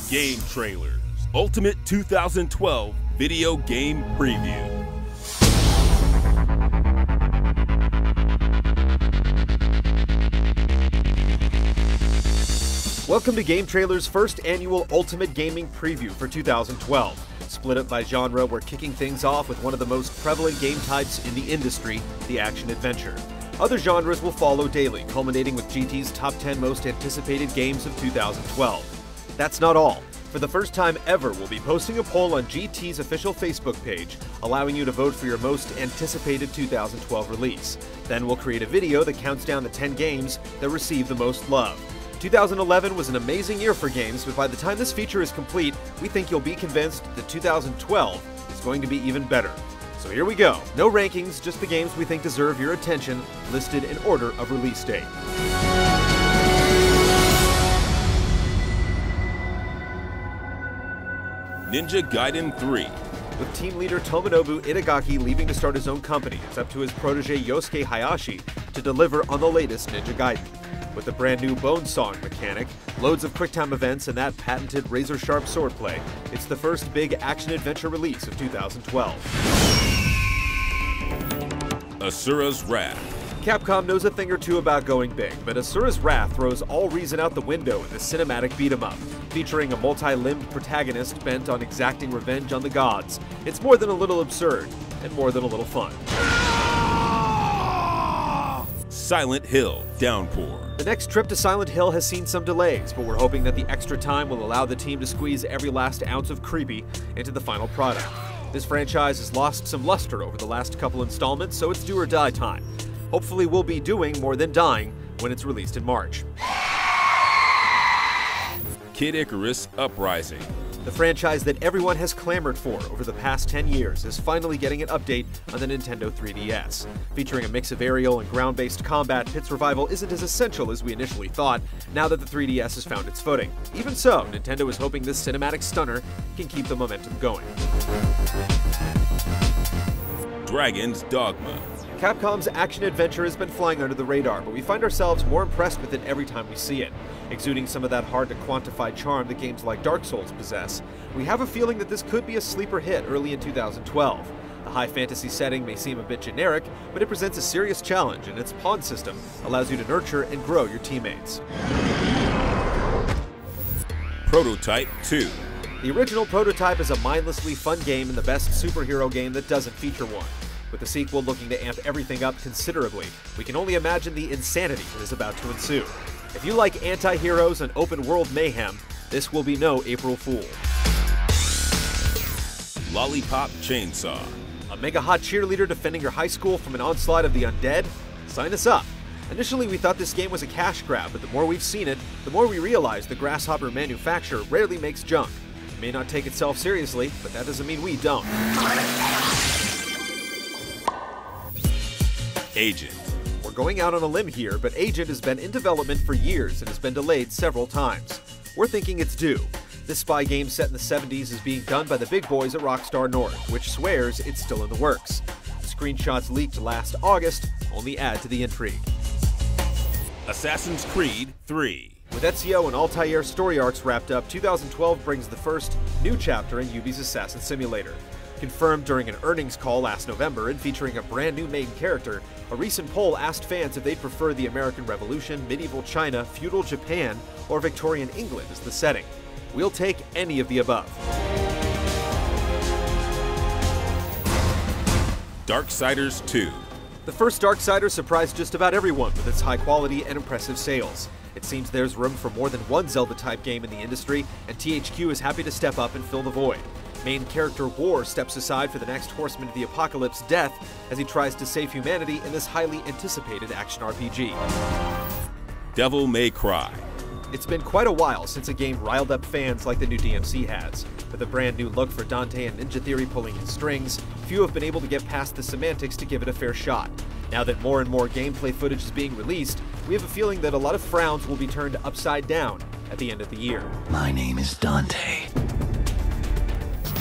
Game Trailers Ultimate 2012 Video Game Preview. Welcome to Game Trailer's first annual Ultimate Gaming Preview for 2012. Split up by genre, we're kicking things off with one of the most prevalent game types in the industry, the action-adventure. Other genres will follow daily, culminating with GT's top 10 most anticipated games of 2012. That's not all. For the first time ever, we'll be posting a poll on GT's official Facebook page, allowing you to vote for your most anticipated 2012 release. Then we'll create a video that counts down the 10 games that receive the most love. 2011 was an amazing year for games, but by the time this feature is complete, we think you'll be convinced that 2012 is going to be even better. So here we go. No rankings, just the games we think deserve your attention, listed in order of release date. Ninja Gaiden 3. With team leader Tomonobu Itagaki leaving to start his own company, it's up to his protege Yosuke Hayashi to deliver on the latest Ninja Gaiden. With a brand new Bone Song mechanic, loads of QuickTime events, and that patented razor-sharp swordplay, it's the first big action-adventure release of 2012. Asura's Wrath. Capcom knows a thing or two about going big, but Asura's Wrath throws all reason out the window in the cinematic beat-em-up. Featuring a multi-limbed protagonist bent on exacting revenge on the gods, it's more than a little absurd, and more than a little fun. Silent Hill Downpour. The next trip to Silent Hill has seen some delays, but we're hoping that the extra time will allow the team to squeeze every last ounce of creepy into the final product. This franchise has lost some luster over the last couple installments, so it's do or die time. Hopefully we'll be doing more than dying when it's released in March. Kid Icarus Uprising. The franchise that everyone has clamored for over the past 10 years is finally getting an update on the Nintendo 3DS. Featuring a mix of aerial and ground-based combat, Pit's revival isn't as essential as we initially thought, now that the 3DS has found its footing. Even so, Nintendo is hoping this cinematic stunner can keep the momentum going. Dragon's Dogma. Capcom's action-adventure has been flying under the radar, but we find ourselves more impressed with it every time we see it. Exuding some of that hard-to-quantify charm that games like Dark Souls possess, we have a feeling that this could be a sleeper hit early in 2012. The high fantasy setting may seem a bit generic, but it presents a serious challenge, and its pawn system allows you to nurture and grow your teammates. Prototype 2. The original Prototype is a mindlessly fun game and the best superhero game that doesn't feature one. With the sequel looking to amp everything up considerably, we can only imagine the insanity that is about to ensue. If you like anti-heroes and open-world mayhem, this will be no April Fool. Lollipop Chainsaw. A mega-hot cheerleader defending your high school from an onslaught of the undead? Sign us up! Initially, we thought this game was a cash grab, but the more we've seen it, the more we realize the Grasshopper manufacturer rarely makes junk. It may not take itself seriously, but that doesn't mean we don't. Agent. We're going out on a limb here, but Agent has been in development for years and has been delayed several times. We're thinking it's due. This spy game set in the 70s is being done by the big boys at Rockstar North, which swears it's still in the works. The screenshots leaked last August only add to the intrigue. Assassin's Creed 3. With Ezio and Altair story arcs wrapped up, 2012 brings the first new chapter in Ubi's Assassin Simulator. Confirmed during an earnings call last November and featuring a brand new main character, a recent poll asked fans if they'd prefer the American Revolution, medieval China, feudal Japan, or Victorian England as the setting. We'll take any of the above. Darksiders 2. The first Darksiders surprised just about everyone with its high quality and impressive sales. It seems there's room for more than one Zelda-type game in the industry, and THQ is happy to step up and fill the void. Main character War steps aside for the next Horseman of the Apocalypse, Death, as he tries to save humanity in this highly anticipated action RPG. Devil May Cry. It's been quite a while since a game riled up fans like the new DMC has. With a brand new look for Dante and Ninja Theory pulling its strings, few have been able to get past the semantics to give it a fair shot. Now that more and more gameplay footage is being released, we have a feeling that a lot of frowns will be turned upside down at the end of the year. My name is Dante.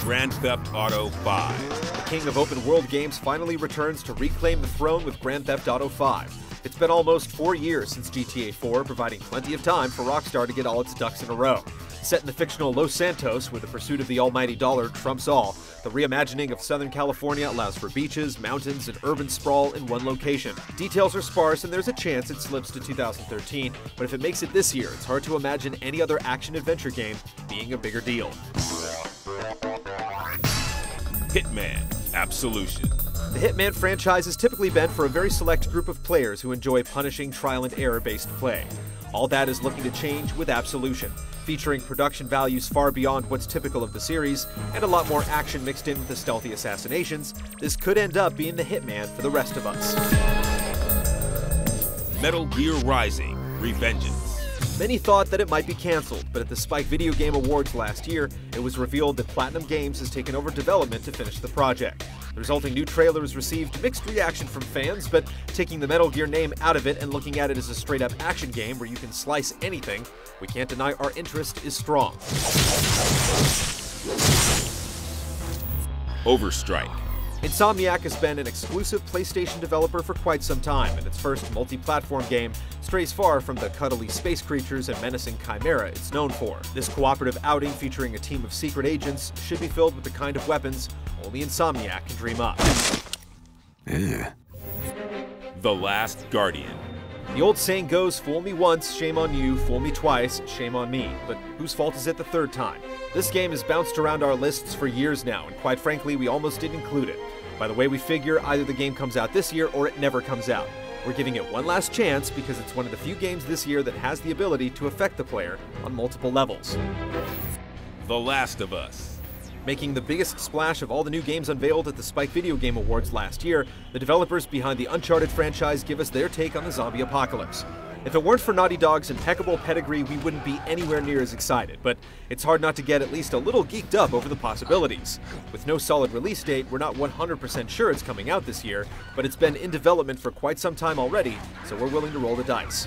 Grand Theft Auto 5. The king of open world games finally returns to reclaim the throne with Grand Theft Auto 5. It's been almost 4 years since GTA 4, providing plenty of time for Rockstar to get all its ducks in a row. Set in the fictional Los Santos, where the pursuit of the almighty dollar trumps all, the reimagining of Southern California allows for beaches, mountains, and urban sprawl in one location. Details are sparse, and there's a chance it slips to 2013, but if it makes it this year, it's hard to imagine any other action-adventure game being a bigger deal. Hitman Absolution. The Hitman franchise has typically been for a very select group of players who enjoy punishing trial-and-error-based play. All that is looking to change with Absolution, featuring production values far beyond what's typical of the series, and a lot more action mixed in with the stealthy assassinations. This could end up being the Hitman for the rest of us. Metal Gear Rising: Revengeance. Many thought that it might be cancelled, but at the Spike Video Game Awards last year, it was revealed that Platinum Games has taken over development to finish the project. The resulting new trailer has received mixed reaction from fans, but taking the Metal Gear name out of it and looking at it as a straight-up action game where you can slice anything, we can't deny our interest is strong. Overstrike. Insomniac has been an exclusive PlayStation developer for quite some time, and its first multi-platform game strays far from the cuddly space creatures and menacing chimera it's known for. This cooperative outing featuring a team of secret agents should be filled with the kind of weapons only Insomniac can dream up. The Last Guardian. The old saying goes, fool me once, shame on you, fool me twice, shame on me. But whose fault is it the third time? This game has bounced around our lists for years now, and quite frankly, we almost didn't include it. By the way we figure, either the game comes out this year or it never comes out. We're giving it one last chance because it's one of the few games this year that has the ability to affect the player on multiple levels. The Last of Us. Making the biggest splash of all the new games unveiled at the Spike Video Game Awards last year, the developers behind the Uncharted franchise give us their take on the zombie apocalypse. If it weren't for Naughty Dog's impeccable pedigree, we wouldn't be anywhere near as excited, but it's hard not to get at least a little geeked up over the possibilities. With no solid release date, we're not 100% sure it's coming out this year, but it's been in development for quite some time already, so we're willing to roll the dice.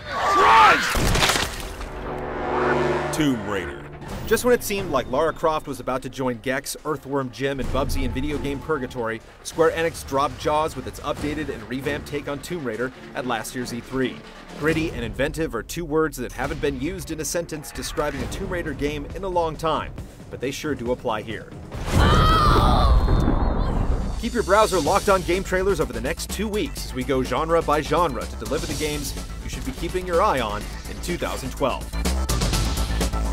Tomb Raider. Just when it seemed like Lara Croft was about to join Gex, Earthworm Jim, and Bubsy in video game purgatory, Square Enix dropped Jaws with its updated and revamped take on Tomb Raider at last year's E3. Gritty and inventive are two words that haven't been used in a sentence describing a Tomb Raider game in a long time, but they sure do apply here. Keep your browser locked on game trailers over the next 2 weeks as we go genre by genre to deliver the games you should be keeping your eye on in 2012.